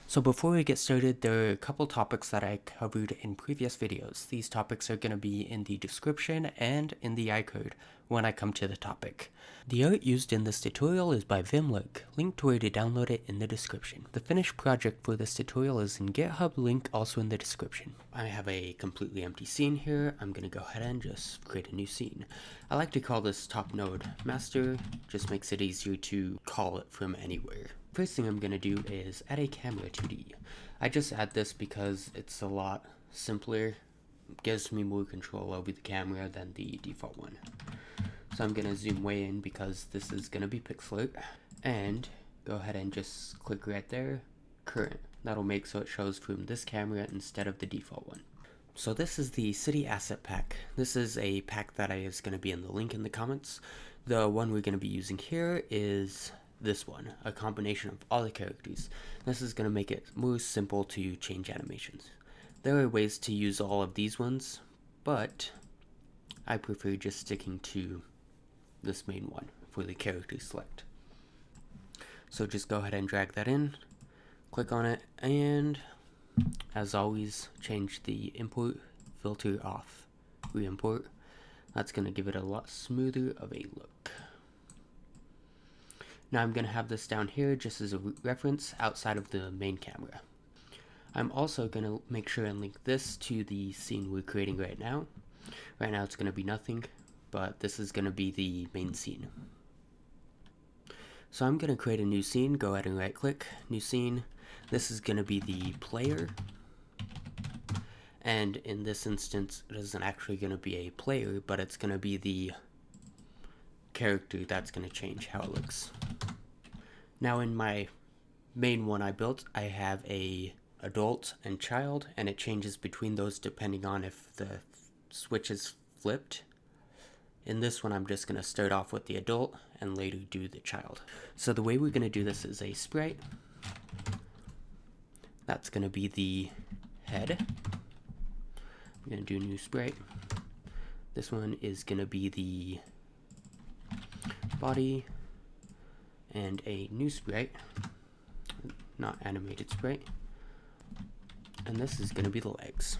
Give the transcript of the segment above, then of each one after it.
So before we get started, there are a couple topics that I covered in previous videos. These topics are going to be in the description and in the iCode when I come to the topic. The art used in this tutorial is by VimLark, link to where to download it in the description. The finished project for this tutorial is in GitHub, link also in the description. I have a completely empty scene here. I'm going to go ahead and just create a new scene. I like to call this top node master, just makes it easier to call it from anywhere. First thing I'm going to do is add a camera 2D. I just add this because it's a lot simpler. It gives me more control over the camera than the default one. So I'm going to zoom way in because this is going to be pixel art. And go ahead and just click right there, current. That'll make so it shows from this camera instead of the default one. So this is the city asset pack. This is a pack that is going to be in the link in the comments. The one we're going to be using here is this one, a combination of all the characters. This is going to make it more simple to change animations. There are ways to use all of these ones, but I prefer just sticking to this main one for the character select. So just go ahead and drag that in, click on it, and as always, change the import filter off, re-import. That's going to give it a lot smoother of a look. Now I'm going to have this down here just as a reference outside of the main camera. I'm also going to make sure and link this to the scene we're creating right now. Right now it's going to be nothing, but this is going to be the main scene. So I'm going to create a new scene. Go ahead and right click, new scene. This is going to be the player. And in this instance, it isn't actually going to be a player, but it's going to be the character that's going to change how it looks. Now in my main one I built, I have a adult and child, and it changes between those depending on if the switch is flipped. In this one I'm just going to start off with the adult and later do the child. So the way we're going to do this is a sprite. That's going to be the head. We're going to do a new sprite. This one is going to be the body, and a new sprite, not animated sprite, and this is going to be the legs.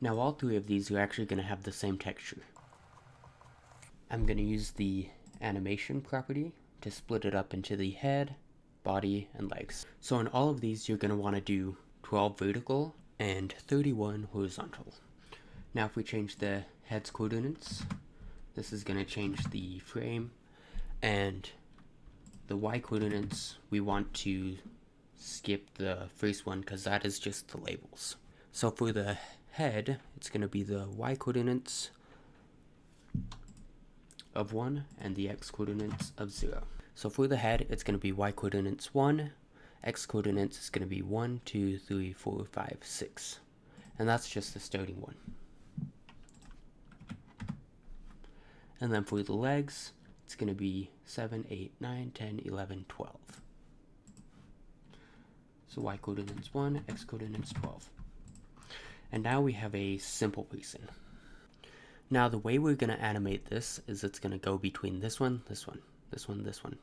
Now all three of these are actually going to have the same texture. I'm going to use the animation property to split it up into the head, body, and legs. So in all of these you're going to want to do 12 vertical and 31 horizontal. Now if we change the head's coordinates, this is going to change the frame, and the Y coordinates, we want to skip the first one because that is just the labels. So for the head, it's going to be the Y coordinates of 1 and the X coordinates of 0. So for the head, it's going to be Y coordinates 1, X coordinates is going to be 1, 2, 3, 4, 5, 6. And that's just the starting one. And then for the legs, it's going to be 7, 8, 9, 10, 11, 12. So Y coordinates 1, X coordinates 12. And now we have a simple person. Now the way we're going to animate this is it's going to go between this one, this one, this one, this one.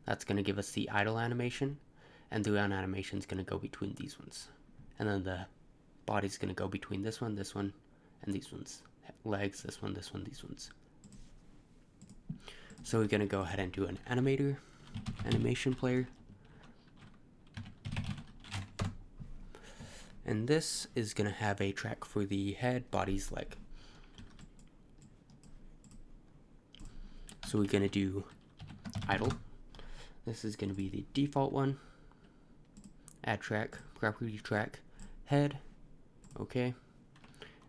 That's going to give us the idle animation, and the round animation is going to go between these ones. And then the body's going to go between this one, and these ones. Legs, this one, these ones. So we're going to go ahead and do an animation player. And this is going to have a track for the head, body's leg. So we're going to do idle. This is going to be the default one. Add track, property track, head. Okay.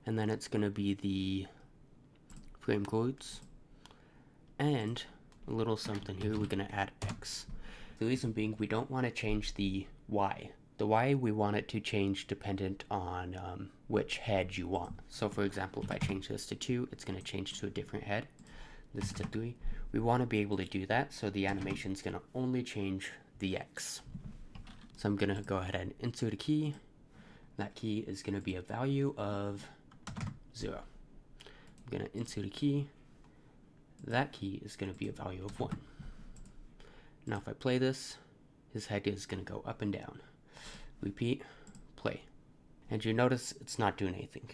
And then it's going to be the frame chords. And a little something here, we're going to add X. The reason being, we don't want to change the Y. The Y, we want it to change dependent on which head you want. So for example, if I change this to 2, it's going to change to a different head. This to 3. We want to be able to do that, so the animation is going to only change the X. So I'm going to go ahead and insert a key. That key is going to be a value of 0. I'm going to insert a key. That key is going to be a value of 1. Now if I play this, his head is going to go up and down. repeat, play. And you notice it's not doing anything.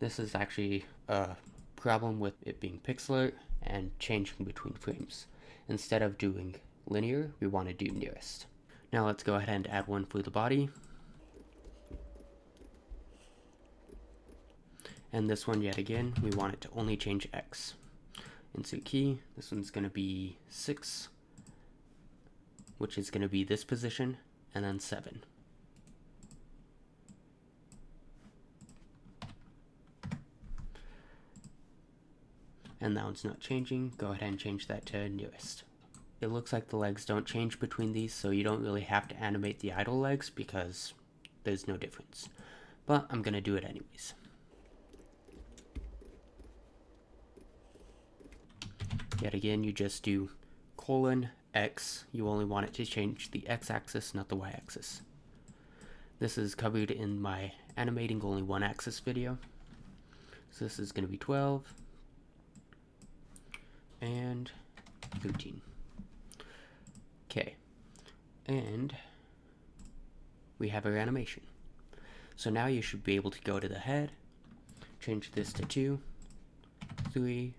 This is actually a problem with it being pixel art and changing between frames. Instead of doing linear, we want to do nearest. Now let's go ahead and add one for the body. And this one, yet again, we want it to only change X. Insert key, this one's going to be 6, which is going to be this position, and then 7. And that one's not changing. Go ahead and change that to nearest. It looks like the legs don't change between these, so you don't really have to animate the idle legs because there's no difference. But I'm going to do it anyways. Yet again, you just do :X. You only want it to change the X-axis, not the Y-axis. This is covered in my animating only one axis video. So this is going to be 12 and 13. Okay, and we have our animation. So now you should be able to go to the head, change this to 2, 3,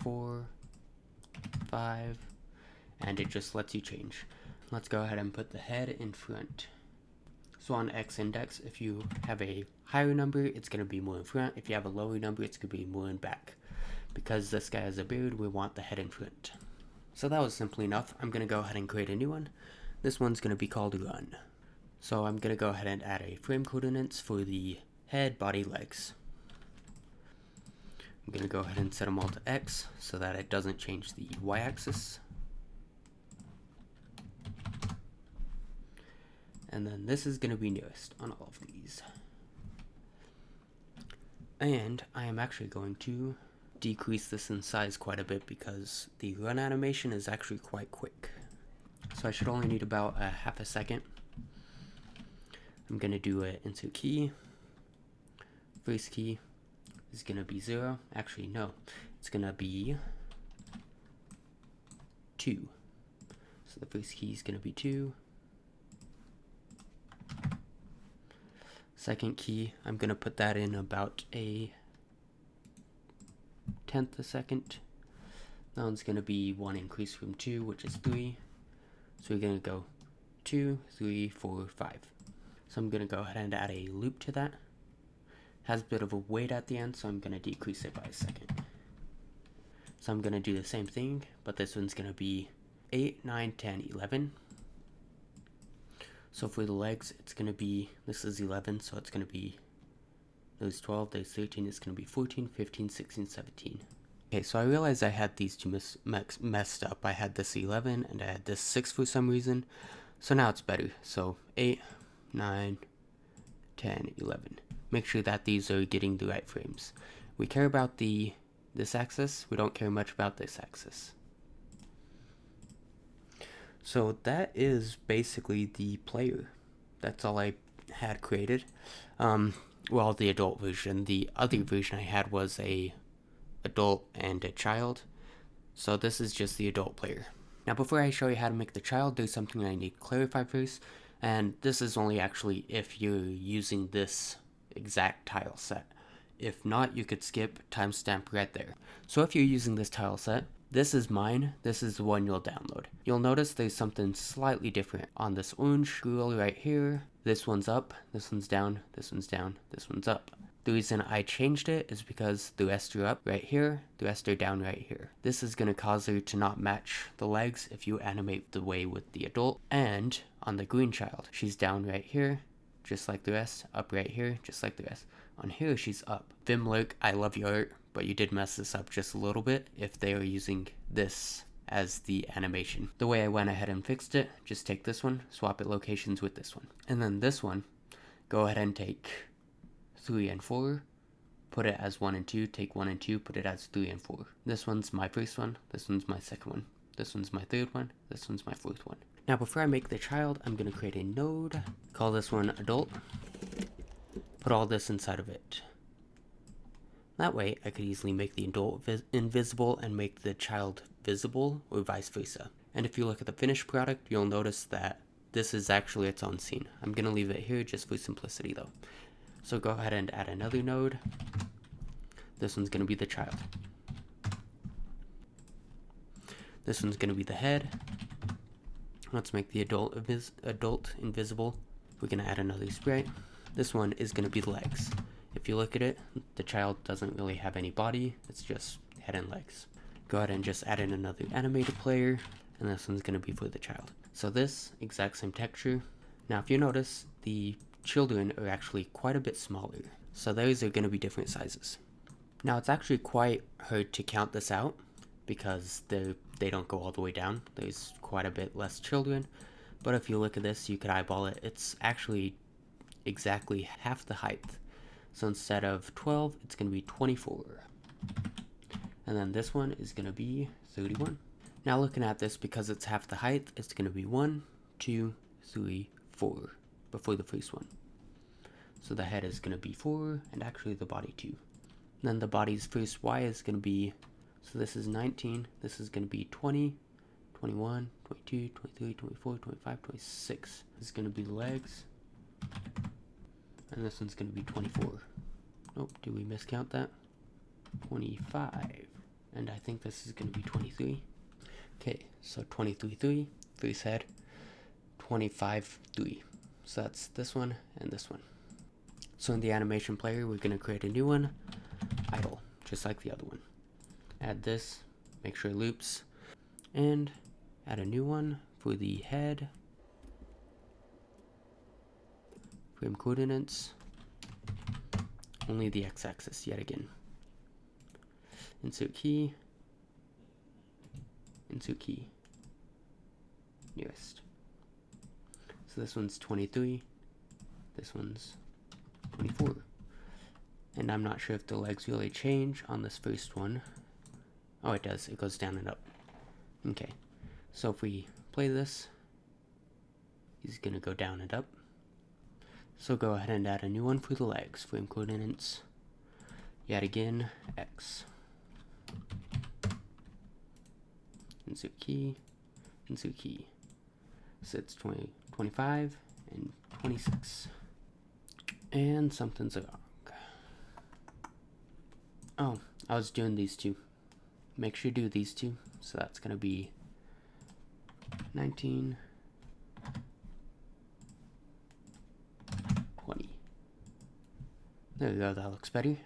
4, 5, and it just lets you change. Let's go ahead and put the head in front. So on X index, if you have a higher number, it's going to be more in front. If you have a lower number, it's going to be more in back. Because this guy has a beard, we want the head in front. So that was simple enough. I'm going to go ahead and create a new one. This one's going to be called run. So I'm going to go ahead and add a frame coordinates for the head, body, legs. I'm going to go ahead and set them all to X so that it doesn't change the Y-axis. And then this is going to be nearest on all of these. And I am actually going to decrease this in size quite a bit because the run animation is actually quite quick. So I should only need about a half a second. I'm going to do an insert key. First key is going to be 0. Actually, no. It's going to be 2. So the first key is going to be 2. Second key, I'm going to put that in about a 1/10 a second. That one's going to be 1 increase from 2, which is 3. So we're going to go 2, 3, 4, 5. So I'm going to go ahead and add a loop to that. Has a bit of a weight at the end, so I'm going to decrease it by a second. So I'm going to do the same thing, but this one's going to be 8, 9, 10, 11. So for the legs, it's going to be, this is 11, so it's going to be, there's 12, there's 13, it's going to be 14, 15, 16, 17. Okay, so I realized I had these two messed up. I had this 11 and I had this 6 for some reason. So now it's better. So 8, 9, 10, 11. Make sure that these are getting the right frames. We care about this axis. We don't care much about this axis. So that is basically the player. That's all I had created. Well, the adult version. The other version I had was a adult and a child. So this is just the adult player. Now before I show you how to make the child, there's something I need to clarify first. And this is only actually if you're using this exact tile set. If not, you could skip, timestamp right there. So if you're using this tile set, this is mine, this is the one you'll download. You'll notice there's something slightly different on this orange scroll right here. This one's up, this one's down, this one's down, this one's up. The reason I changed it is because the rest are up right here, the rest are down right here. This is going to cause her to not match the legs if you animate the way with the adult. And on the green child, she's down right here, just like the rest, up right here, just like the rest. On here, she's up. VimLark, I love your art, but you did mess this up just a little bit if they are using this as the animation. The way I went ahead and fixed it, just take this one, swap it locations with this one. And then this one, go ahead and take 3 and 4, put it as 1 and 2, take 1 and 2, put it as 3 and 4. This one's my first one, this one's my second one, this one's my third one, this one's my fourth one. Now before I make the child, I'm going to create a node, call this one adult, put all this inside of it. That way I could easily make the adult invisible and make the child visible or vice versa. And if you look at the finished product, you'll notice that this is actually its own scene. I'm going to leave it here just for simplicity though. So go ahead and add another node. This one's going to be the child. This one's going to be the head. Let's make the adult invisible. We're going to add another sprite. This one is going to be the legs. If you look at it, the child doesn't really have any body. It's just head and legs. Go ahead and just add in another animated player, and this one's going to be for the child. So this exact same texture. Now if you notice, the children are actually quite a bit smaller. So those are going to be different sizes. Now it's actually quite hard to count this out because they don't go all the way down. There's quite a bit less children. But if you look at this, you could eyeball it. It's actually exactly half the height. So instead of 12, it's going to be 24. And then this one is going to be 31. Now looking at this, because it's half the height, it's going to be 1, 2, 3, 4 before the first one. So the head is going to be 4, and actually the body 2. And then the body's first Y is going to be, so this is 19, this is going to be 20, 21, 22, 23, 24, 25, 26. This is going to be the legs. And this one's going to be 24. Nope, did we miscount that? 25. And I think this is going to be 23. Okay, so 23, 3, first head, 25, 3. So that's this one and this one. So in the animation player, we're going to create a new one, idle, just like the other one. Add this, make sure it loops, and add a new one for the head. Frame coordinates, only the x-axis yet again. Insert key, nearest. So this one's 23, this one's 24. And I'm not sure if the legs really change on this first one. Oh, it does, it goes down and up. Okay, so if we play this, he's gonna go down and up. So go ahead and add a new one for the legs. Frame coordinates, yet again, X. Insert key, So it's 20, 25, and 26. And something's wrong. Oh, I was doing these two. Make sure you do these two. So that's gonna be 19, 20. There we go, that looks better.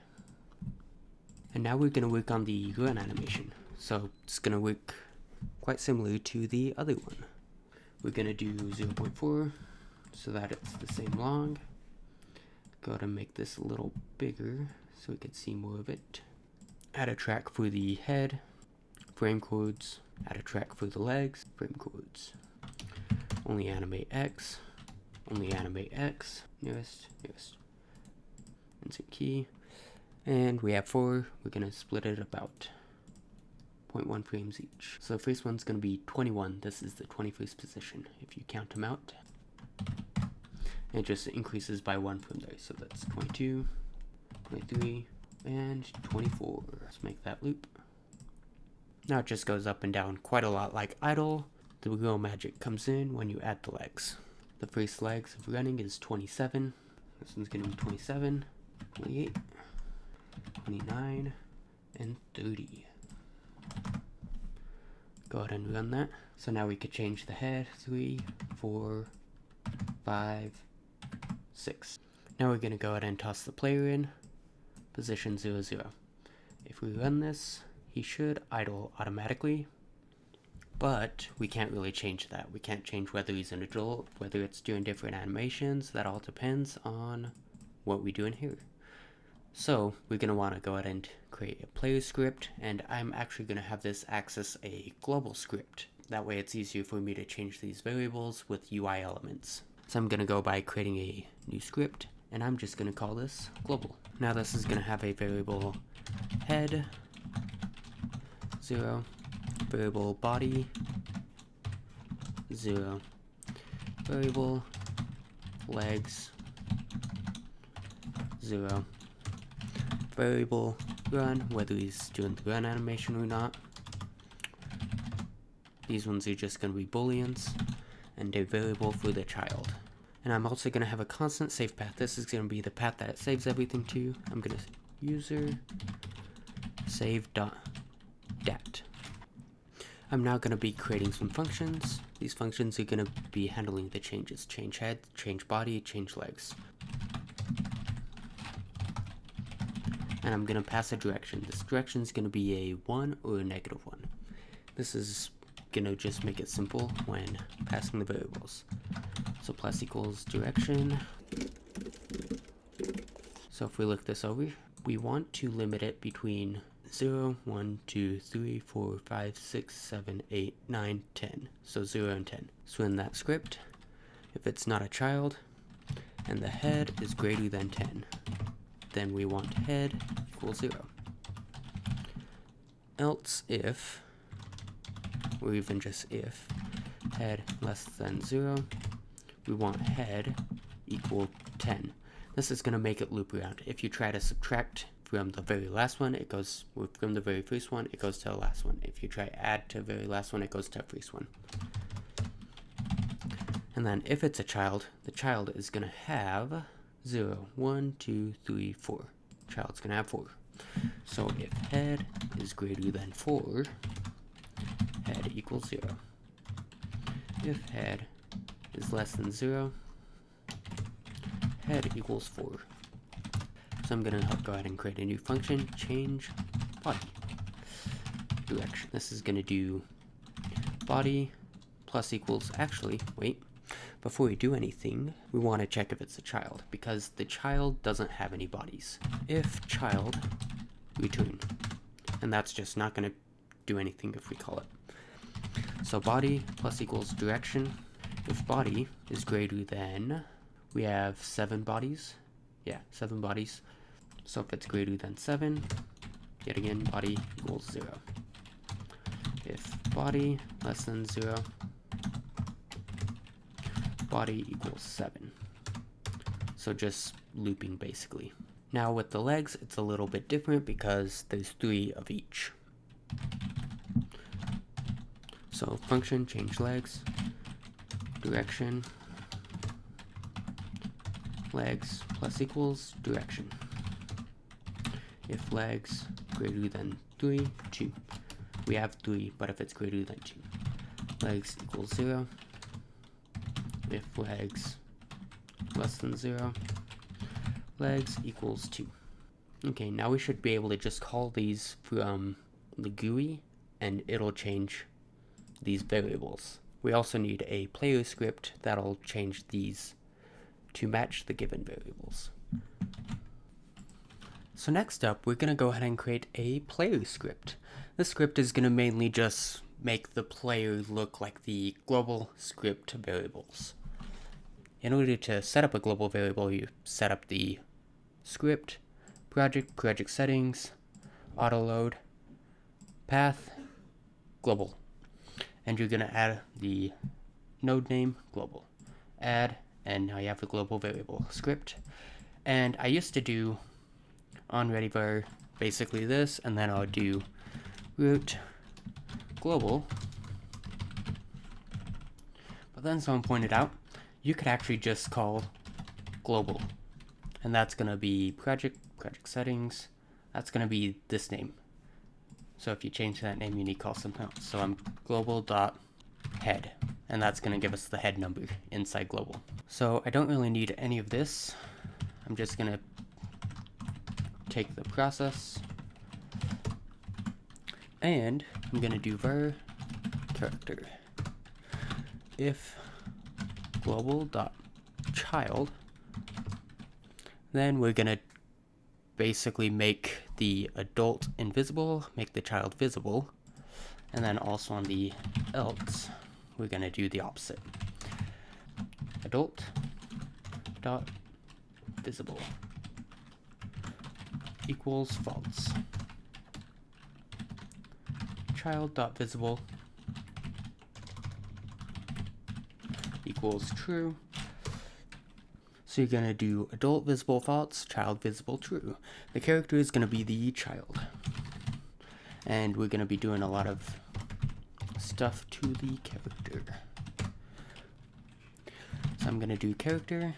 And now we're going to work on the run animation. So it's going to work quite similar to the other one. We're going to do 0.4 so that it's the same long. Go to make this a little bigger so we can see more of it. Add a track for the head, frame codes, add a track for the legs, frame codes. Only animate X, nearest. Insert key. And we have 4, we're going to split it about 0.1 frames each. So the first one's going to be 21, this is the 21st position if you count them out. And it just increases by 1 from there, so that's 22, 23, and 24. Let's make that loop. Now it just goes up and down quite a lot like idle. The real magic comes in when you add the legs. The first legs of running is 27. This one's going to be 27, 28, 29, and 30. Go ahead and run that. So now we could change the head. 3, 4, 5, 6. Now we're going to go ahead and toss the player in. Position 0, 0. If we run this, he should idle automatically. But we can't really change that. We can't change whether he's an adult, whether it's doing different animations. That all depends on what we do in here. So we're going to want to go ahead and create a player script, and I'm actually going to have this access a global script. That way it's easier for me to change these variables with UI elements. So I'm going to go by creating a new script, and I'm just going to call this global. Now this is going to have a variable head, 0, variable body, 0, variable legs, 0, variable run, whether he's doing the run animation or not. These ones are just going to be booleans. and a variable for the child. And I'm also going to have a constant save path. This is going to be the path that it saves everything to. I'm going to user save.dat. I'm now going to be creating some functions. These functions are going to be handling the changes: change head, change body, change legs. And I'm going to pass a direction. This direction is going to be a 1 or a -1. This is going to just make it simple when passing the variables. So plus equals direction. So if we look this over, we want to limit it between 0, 1, 2, 3, 4, 5, 6, 7, 8, 9, 10. So 0 and 10. So in that script, if it's not a child and the head is greater than 10, then we want head equals 0. Else if, or even just if, head less than 0, we want head equal 10. This is going to make it loop around. If you try to subtract from the very last one, it goes, from the very first one, it goes to the last one. If you try add to the very last one, it goes to the first one. And then if it's a child, the child is going to have 0, 1, 2, 3, 4. Child's going to have 4. So if head is greater than 4, head equals 0. If head is less than 0, head equals 4. So I'm going to go ahead and create a new function, change body direction. This is going to do body plus equals, actually, wait, before we do anything, we want to check if it's a child, because the child doesn't have any bodies. If child, return, and that's just not going to do anything if we call it. So body plus equals direction. If body is greater than, we have 7 bodies. Yeah, 7 bodies. So if it's greater than 7, yet again, body equals 0. If body less than 0, body equals 7. So just looping basically. Now with the legs, it's a little bit different because there's 3 of each. So function change legs, direction, legs plus equals direction. If legs greater than 3, 2. We have 3, but if it's greater than 2, legs equals 0. If legs less than 0, legs equals 2. Okay, now we should be able to just call these from the GUI and it'll change these variables. We also need a player script that'll change these to match the given variables. So next up, we're going to go ahead and create a player script. This script is going to mainly just make the player look like the global script variables. In order to set up a global variable, you set up the script, project settings, auto load, path, global. And you're going to add the node name, global, add, and now you have the global variable script. And I used to do on readyvar basically this, and then I'll do root global. But then someone pointed out you could actually just call global, and that's going to be project settings. That's going to be this name. So if you change that name, you need to call something else. So I'm global.head, and that's going to give us the head number inside global. So I don't really need any of this. I'm just going to take the process, and I'm going to do var character. If global.child, then we're going to basically make the adult invisible, make the child visible, and then also on the else, we're going to do the opposite. Adult dot visible equals false. Child dot visible equals true. So you're going to do adult visible false, child visible true. The character is going to be the child. And we're going to be doing a lot of stuff to the character. So I'm gonna do character,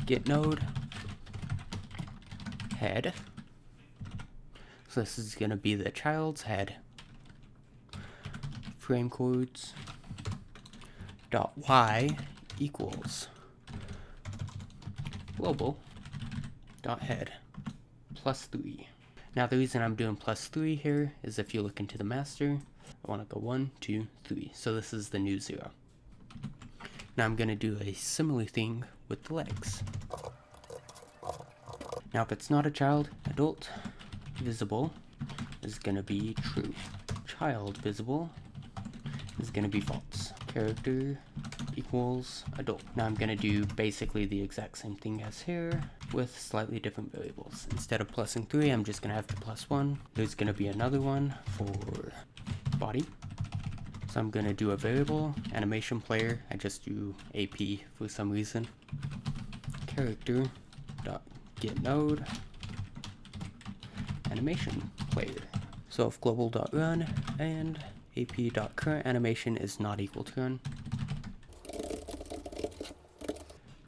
get node, head. So this is gonna be the child's head. Frame codes dot y equals global dot head +3. Now the reason I'm doing +3 here is if you look into the master, I want to go 1, 2, 3. So this is the new 0. Now I'm going to do a similar thing with the legs. Now if it's not a child, adult visible is going to be true. Child visible is going to be false. Character equals adult. Now I'm going to do basically the exact same thing as here with slightly different variables. Instead of plussing 3, I'm just going to have to +1. There's going to be another one for body. So I'm going to do a variable, animation player. I just do AP for some reason. Character dot get node animation player. So if global.run and ap.current animation is not equal to run,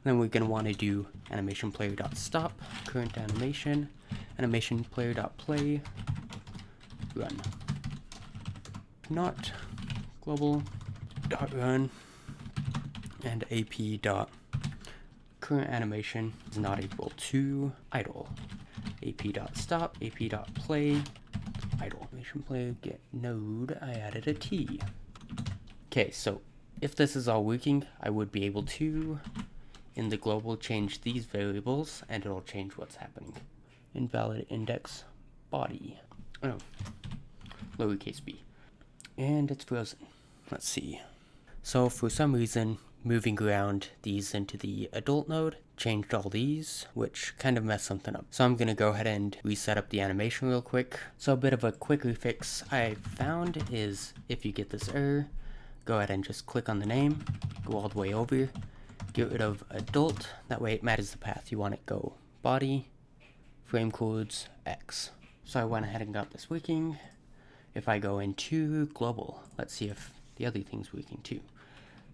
then we're going to want to do animation player.stop current animation, animation player.play run. Not global.run and ap.current animation is not equal to idle. ap.stop, ap.play idle. Animation player get node, I added a t. Okay, so if this is all working, I would be able to, in the global, change these variables and it'll change what's happening. Invalid index body. Oh, lowercase b. And it's frozen. Let's see. So for some reason, moving around these into the adult node changed all these, which kind of messed something up. So I'm going to go ahead and reset up the animation real quick. So a bit of a quicker fix I found is if you get this error, go ahead and just click on the name, go all the way over, get rid of adult, that way it matches the path. You want it go body, frame codes, X. So I went ahead and got this working. If I go into global, let's see if the other thing's working too.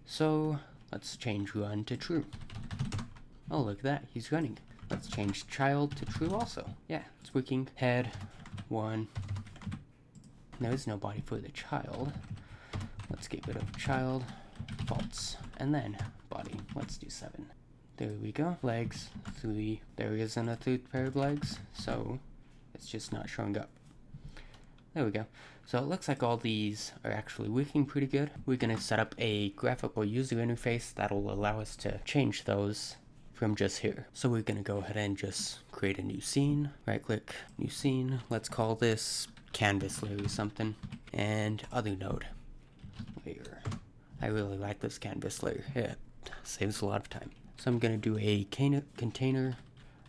So let's change run to true. Oh, look at that, he's running. Let's change child to true also. Yeah, it's working. Head 1. There is no body for the child. Let's get rid of child, false, and then body. Let's do 7. There we go. Legs 3. There isn't a third pair of legs, so it's just not showing up. There we go. So it looks like all these are actually working pretty good. We're going to set up a graphical user interface that will allow us to change those from just here. So we're going to go ahead and just create a new scene. Right click, new scene. Let's call this canvas layer or something. And other node layer. I really like this canvas layer. It saves a lot of time. So I'm going to do a container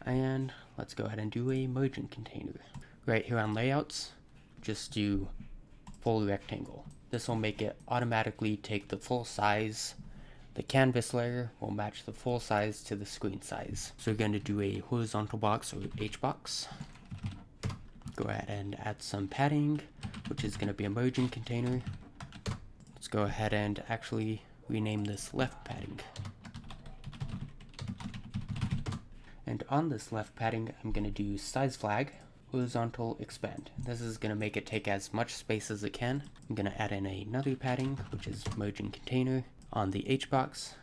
and let's go ahead and do a merging container. Right here on layouts, just do full rectangle. This will make it automatically take the full size. The canvas layer will match the full size to the screen size. So we're going to do a horizontal box or H box. Go ahead and add some padding, which is going to be a merging container. Let's go ahead and actually rename this left padding. And on this left padding, I'm going to do size flag, horizontal expand. This is going to make it take as much space as it can. I'm going to add in another padding, which is merging container. On the H box,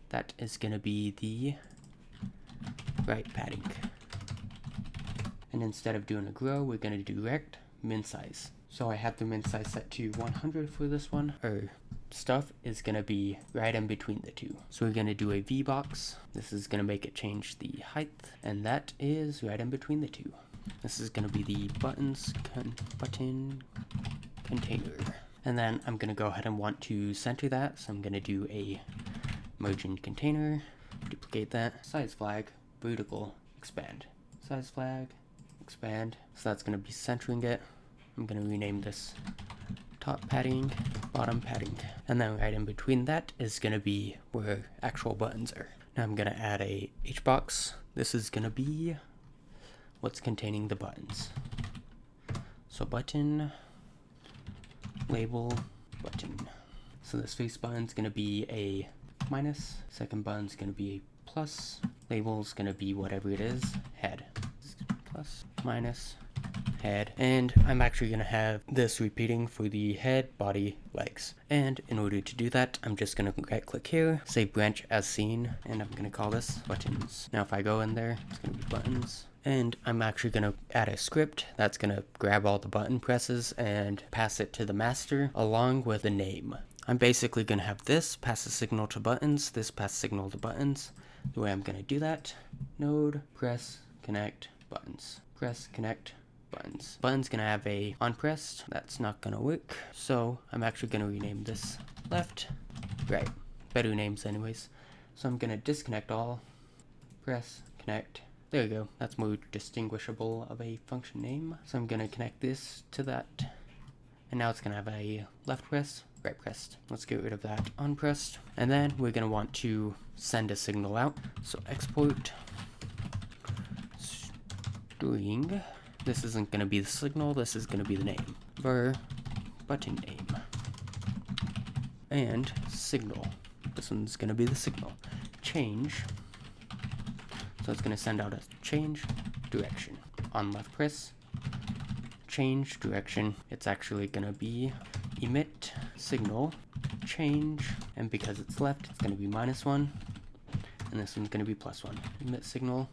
that is going to be the right padding. And instead of doing a grow, we're going to do rect min size. So I have the min size set to 100 for this one. Our stuff is going to be right in between the two. So we're going to do a V box. This is going to make it change the height, and that is right in between the two. This is going to be the buttons button container. And then I'm going to go ahead and want to center that. So I'm going to do a merging container, duplicate that, size flag, vertical, expand. Size flag, expand. So that's going to be centering it. I'm going to rename this top padding, bottom padding. And then right in between that is going to be where actual buttons are. Now I'm going to add a H box. This is going to be what's containing the buttons. So button, label, button. So this face button's gonna be a minus, second button's gonna be a plus, label's gonna be whatever it is, head. Plus, minus, head, and I'm actually gonna have this repeating for the head, body, legs. And in order to do that, I'm just gonna right click here, save branch as seen, and I'm gonna call this buttons. Now if I go in there, it's gonna be buttons. And I'm actually gonna add a script that's gonna grab all the button presses and pass it to the master along with the name. I'm basically gonna have this pass a signal to buttons, this pass signal to buttons. The way I'm gonna do that, node, press, connect, buttons. Press, connect, buttons. Button's gonna have a onPressed, that's not gonna work. So I'm actually gonna rename this left, right. Better names anyways. So I'm gonna disconnect all, press, connect. There you go, that's more distinguishable of a function name. So I'm gonna connect this to that. And now it's gonna have a left press, right pressed. Let's get rid of that onPressed. And then we're gonna want to send a signal out. So export string. This isn't gonna be the signal, this is gonna be the name. Var button name. And signal. This one's gonna be the signal. Change. So it's gonna send out a change direction. On left press, change direction. It's actually gonna be emit signal change, and because it's left, it's gonna be -1, and this one's gonna be +1. Emit signal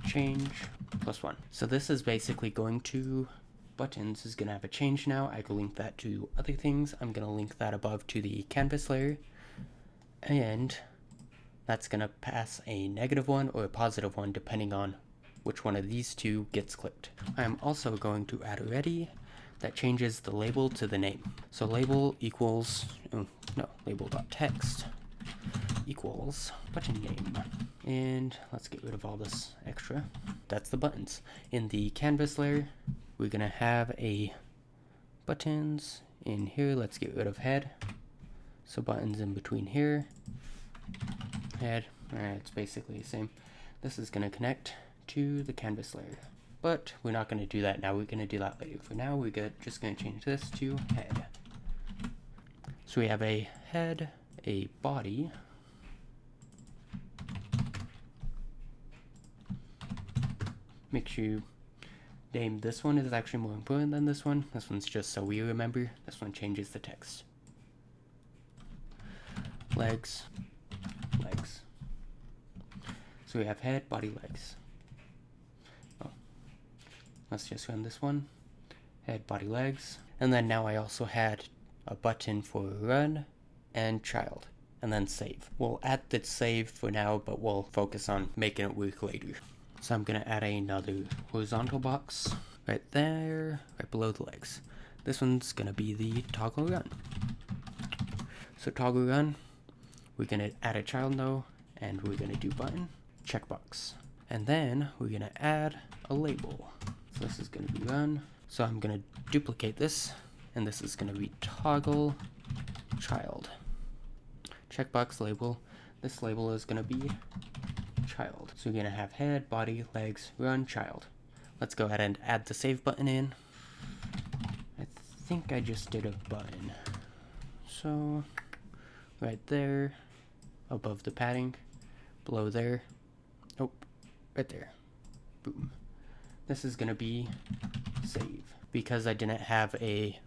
change +1. So this is basically going to buttons is gonna have a change now. I can link that to other things. I'm gonna link that above to the canvas layer, and that's gonna pass a -1 or a +1 depending on which one of these two gets clicked. I'm also going to add a ready that changes the label to the name. So label equals, label.text equals button name. And let's get rid of all this extra. That's the buttons. In the canvas layer, we're gonna have a buttons in here. Let's get rid of head. So buttons in between here, head. Alright, it's basically the same. This is gonna connect to the canvas layer. But we're not going to do that now, we're going to do that later. For now, we're just going to change this to head. So we have a head, a body, make sure you name this one is actually more important than this one. This one's just so we remember. This one changes the text. Legs, legs. So we have head, body, legs. Let's just run this one, head, body, legs. And then now I also had a button for run and child, and then save. We'll add the save for now, but we'll focus on making it work later. So I'm gonna add another horizontal box right there, right below the legs. This one's gonna be the toggle run. So toggle run, we're gonna add a child node, and we're gonna do button, checkbox. And then we're gonna add a label. So this is going to be run. So I'm going to duplicate this, and this is going to be toggle child. Checkbox label. This label is going to be child. So we're going to have head, body, legs, run, child. Let's go ahead and add the save button in. I think I just did a button. So right there, above the padding, below there. Oh, right there. Boom. This is going to be save. Because I didn't have a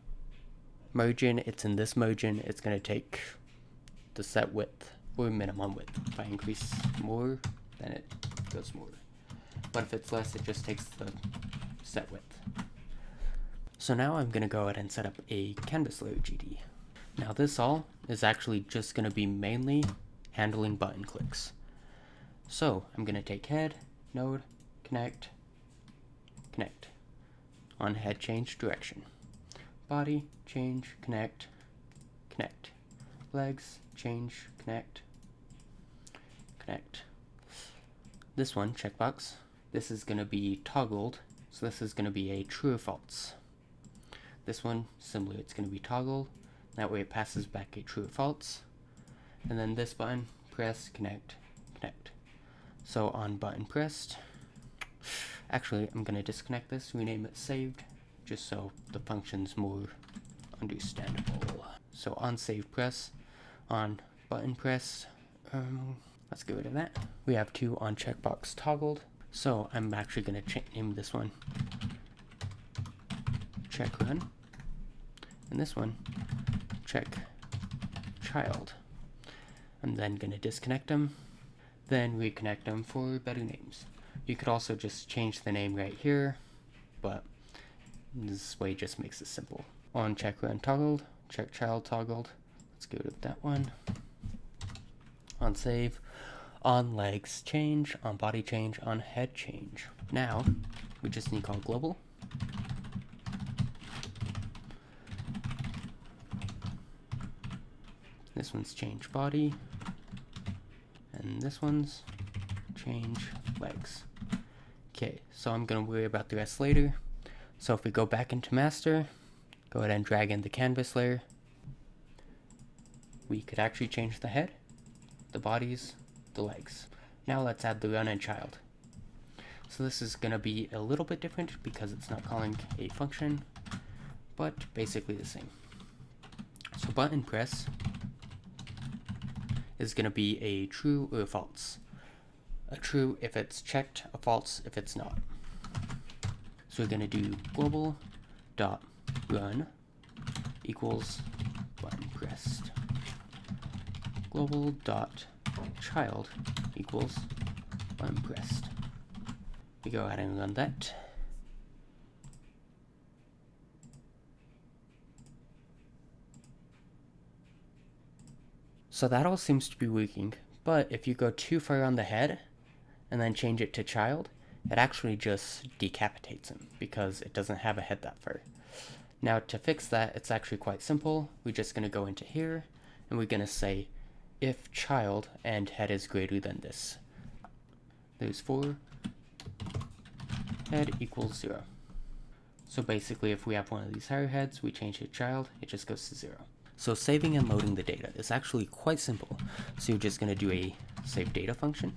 margin, it's in this margin, it's going to take the set width or minimum width. If I increase more, then it goes more. But if it's less, it just takes the set width. So now I'm going to go ahead and set up a canvas layer GD. Now this all is actually just going to be mainly handling button clicks. So I'm going to take head, node, connect, connect. On head, change direction. Body, change, connect, connect. Legs, change, connect, connect. This one, checkbox, this is going to be toggled, so this is going to be a true or false. This one, similar, it's going to be toggled, that way it passes back a true or false. And then this button, press, connect, connect. So on button pressed, actually I'm going to disconnect this, rename it saved, just so the function's more understandable. So on save press, on button press. Let's get rid of that. We have 2 on checkbox toggled. So I'm actually going to name this one check run, and this one check child. I'm then going to disconnect them, then reconnect them for better names. You could also just change the name right here, but this way just makes it simple. On check run toggled, check child toggled. Let's get rid of that one. On save, on legs change, on body change, on head change. Now we just need to call global. This one's change body, and this one's change legs. Okay, so I'm gonna worry about the rest later. So if we go back into master, go ahead and drag in the canvas layer, we could actually change the head, the bodies, the legs. Now let's add the run and child. So this is going to be a little bit different because it's not calling a function, but basically the same. So button press is going to be a true or a false. A true if it's checked, a false if it's not. So we're going to do global dot run equals button pressed. Global dot child equals button pressed. We go ahead and run that. So that all seems to be working, but if you go too far on the head and then change it to child, it actually just decapitates him because it doesn't have a head that far. Now to fix that, it's actually quite simple. We're just going to go into here and we're going to say if child and head is greater than this. There's 4, head equals 0. So basically if we have one of these higher heads, we change it to child, it just goes to 0. So saving and loading the data is actually quite simple. So you're just going to do a save data function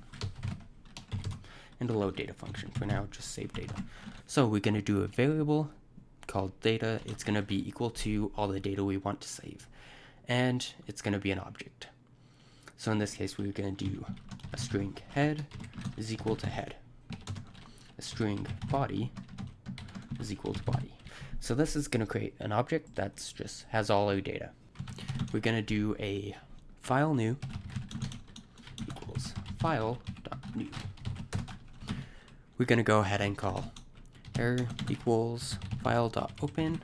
and a load data function. For now, just save data. So we're going to do a variable called data. It's going to be equal to all the data we want to save, and it's going to be an object. So in this case, we're going to do a string head is equal to head. A string body is equal to body. So this is going to create an object that's just has all our data. We're going to do a file new equals file.new. We're going to go ahead and call error equals file.open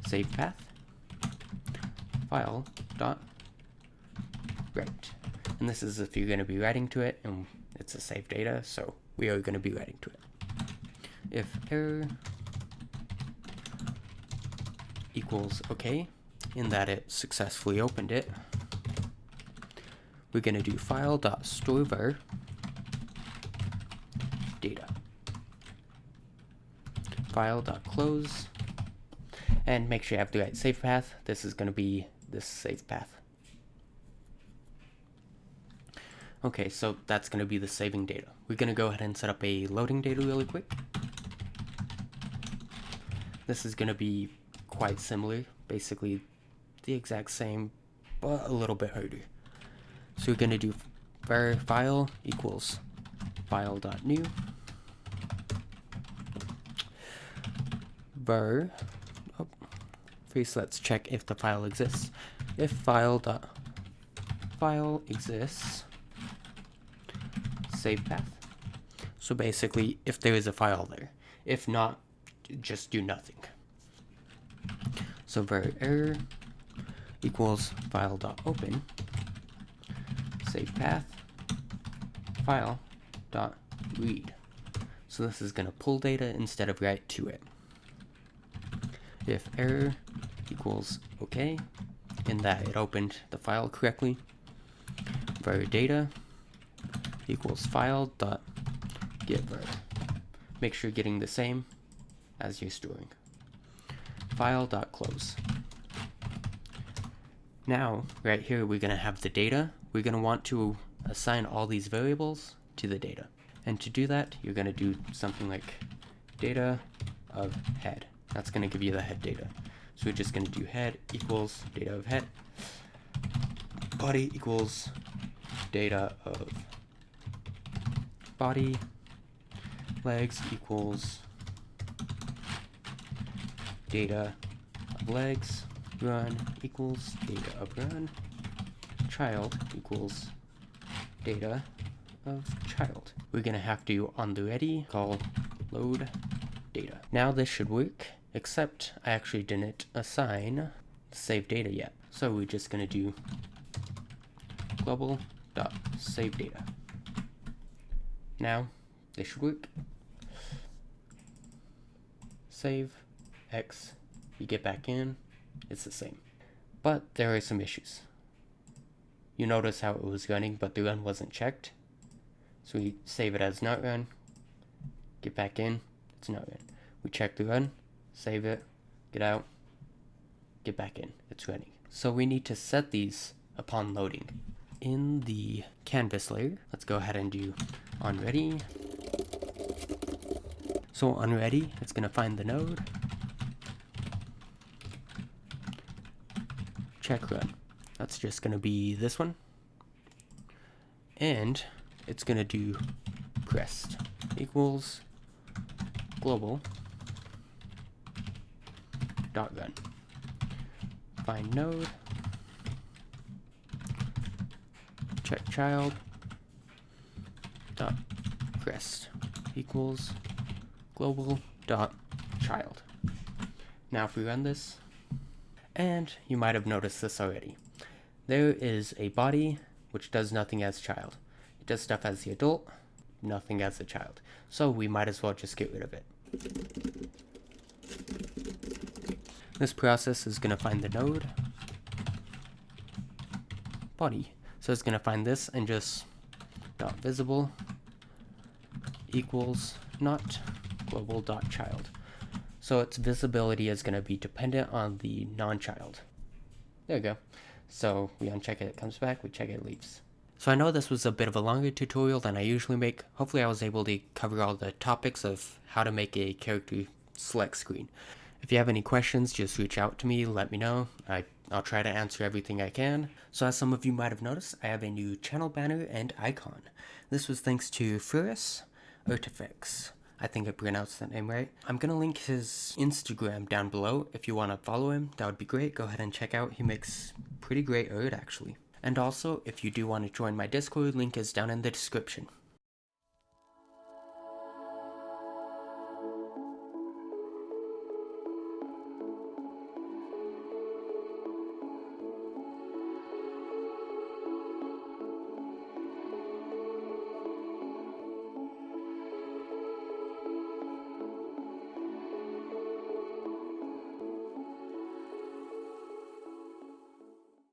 save path file.write. And this is if you're going to be writing to it, and it's a saved data, so we are going to be writing to it. If error equals okay, in that it successfully opened it, we're going to do file.storevar data file.close, and make sure you have the right save path. This is going to be this save path. Okay, so that's going to be the saving data. We're going to go ahead and set up a loading data really quick. This is going to be quite similar, basically the exact same, but a little bit harder. So we're going to do var file equals file.new var first let's check if the file exists. If file.file exists, save path. So basically if there is a file there. If not, just do nothing. So var error equals file.open save path file.read. So this is going to pull data instead of write to it. If error equals okay, in that it opened the file correctly, var data equals file.getVar. Make sure you're getting the same as you're storing. File.close. Now, right here, we're going to have the data. We're going to want to assign all these variables to the data. And to do that, you're going to do something like data of head. That's going to give you the head data. So we're just going to do head equals data of head. body equals data of body, legs equals data of legs, run equals data of run, child equals data of child. We're gonna have to, on the ready, call load data. Now this should work, except I actually didn't assign save data yet. So we're just gonna do global.save data. Now this should work. Save X, you get back in, it's the same. But there are some issues. You notice how it was running, but the run wasn't checked. So we save it as not run, get back in, it's not run. We check the run, save it, get out, get back in, it's running. So we need to set these upon loading. In the canvas layer, let's go ahead and do onReady. So onReady, it's gonna find the node, check run. That's just gonna be this one. And it's gonna do crest equals global dot run. Find node, check child dot crest equals global dot child. Now if we run this, and you might have noticed this already, there is a body which does nothing as child. It does stuff as the adult, nothing as the child. So we might as well just get rid of it. This process is going to find the node, body. So it's going to find this and just dot visible equals not global dot child. So its visibility is going to be dependent on the non-child. There you go. So we uncheck it, it comes back, we check it, it leaves. So I know this was a bit of a longer tutorial than I usually make. Hopefully I was able to cover all the topics of how to make a character select screen. If you have any questions, just reach out to me, let me know. I'll try to answer everything I can. So as some of you might have noticed, I have a new channel banner and icon. This was thanks to Furus Artifacts. I think I pronounced that name right. I'm gonna link his Instagram down below. If you want to follow him, that would be great. Go ahead and check out. He makes pretty great art actually. And also, if you do want to join my Discord, link is down in the description.